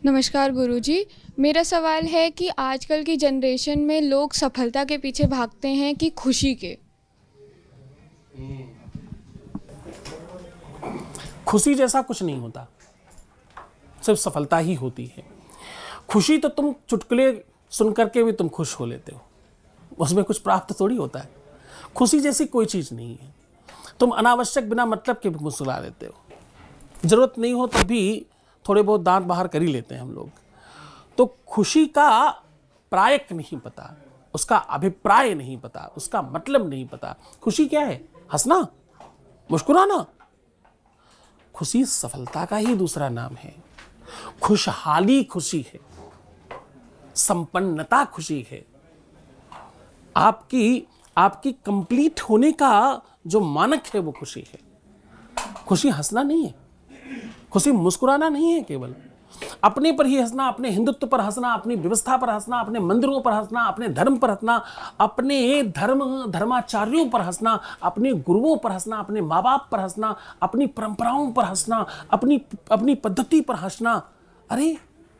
नमस्कार गुरुजी। मेरा सवाल है कि आजकल की जनरेशन में लोग सफलता के पीछे भागते हैं कि खुशी के। खुशी जैसा कुछ नहीं होता, सिर्फ सफलता ही होती है। खुशी तो तुम चुटकुले सुन करके भी तुम खुश हो लेते हो, उसमें कुछ प्राप्त थोड़ी होता है। खुशी जैसी कोई चीज़ नहीं है। तुम अनावश्यक बिना मतलब के भी मुस्कुरा देते हो, जरूरत नहीं हो तब भी थोड़े बहुत दांत बाहर कर ही लेते हैं हम लोग। तो खुशी का प्रायक नहीं पता, उसका अभिप्राय नहीं पता, उसका मतलब नहीं पता। खुशी क्या है? हंसना, मुस्कुराना। खुशी सफलता का ही दूसरा नाम है। खुशहाली खुशी है, संपन्नता खुशी है। आपकी कंप्लीट होने का जो मानक है वो खुशी है। खुशी हंसना नहीं है, खुशी मुस्कुराना नहीं है। केवल अपने पर ही हंसना, अपने हिंदुत्व पर हंसना, अपनी व्यवस्था पर हंसना, अपने मंदिरों पर हंसना, अपने धर्म पर हंसना, अपने धर्माचार्यों पर हंसना, अपने गुरुओं पर हंसना, अपने माँ बाप पर हंसना, अपनी परंपराओं पर हंसना, अपनी पद्धति पर हंसना। अरे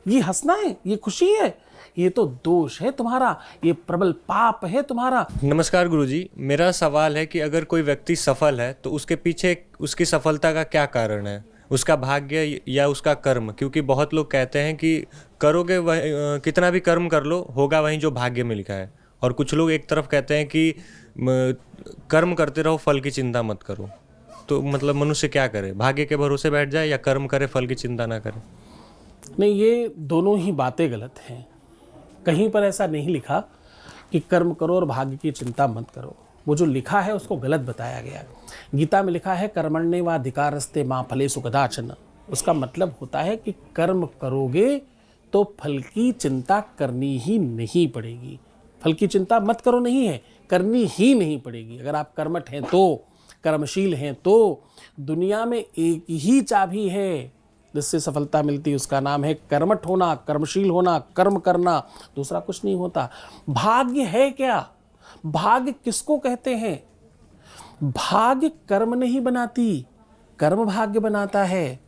ये हंसना है? ये खुशी है? ये तो दोष है तुम्हारा, ये प्रबल पाप है तुम्हारा। नमस्कार गुरुजी, मेरा सवाल है कि अगर कोई व्यक्ति सफल है तो उसके पीछे उसकी सफलता का क्या कारण है? उसका भाग्य या उसका कर्म? क्योंकि बहुत लोग कहते हैं कि करोगे वह कितना भी कर्म कर लो, होगा वहीं जो भाग्य में लिखा है। और कुछ लोग एक तरफ कहते हैं कि कर्म करते रहो, फल की चिंता मत करो। तो मतलब मनुष्य क्या करे? भाग्य के भरोसे बैठ जाए या कर्म करे, फल की चिंता ना करे? नहीं, ये दोनों ही बातें गलत हैं। कहीं पर ऐसा नहीं लिखा कि कर्म करो और भाग्य की चिंता मत करो। वो जो लिखा है उसको गलत बताया गया है। गीता में लिखा है कर्मण्येवाधिकारस्ते मा फलेषु कदाचन। उसका मतलब होता है कि कर्म करोगे तो फल की चिंता करनी ही नहीं पड़ेगी। फल की चिंता मत करो नहीं है, करनी ही नहीं पड़ेगी। अगर आप कर्मठ हैं तो, कर्मशील हैं तो, दुनिया में एक ही चाबी है जिससे सफलता मिलती है, उसका नाम है कर्मठ होना, कर्मशील होना, कर्म करना। दूसरा कुछ नहीं होता। भाग्य है क्या? भाग्य किसको कहते हैं? भाग्य कर्म नहीं बनाती, कर्म भाग्य बनाता है।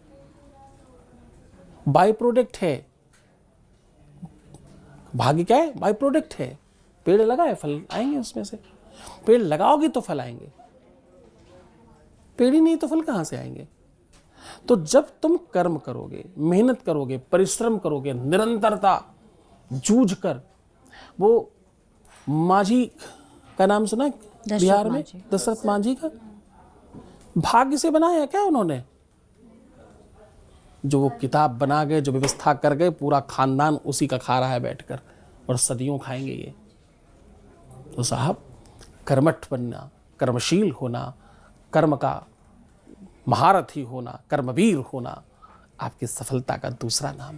बाय प्रोडक्ट है भाग्य। क्या है? बाय प्रोडक्ट है। पेड़ लगाए, फल आएंगे उसमें से। पेड़ लगाओगे तो फल आएंगे, पेड़ ही नहीं तो फल कहां से आएंगे? तो जब तुम कर्म करोगे, मेहनत करोगे, परिश्रम करोगे, निरंतरता जूझ कर, वो माझी का नाम सुना बिहार में, दशरथ माझी का? भाग्य से बनाया क्या उन्होंने? जो वो किताब बना गए, जो व्यवस्था कर गए, पूरा खानदान उसी का खा रहा है बैठकर, और सदियों खाएंगे ये। तो साहब, कर्मठ बनना, कर्मशील होना, कर्म का महारथी होना, कर्मवीर होना आपकी सफलता का दूसरा नाम है।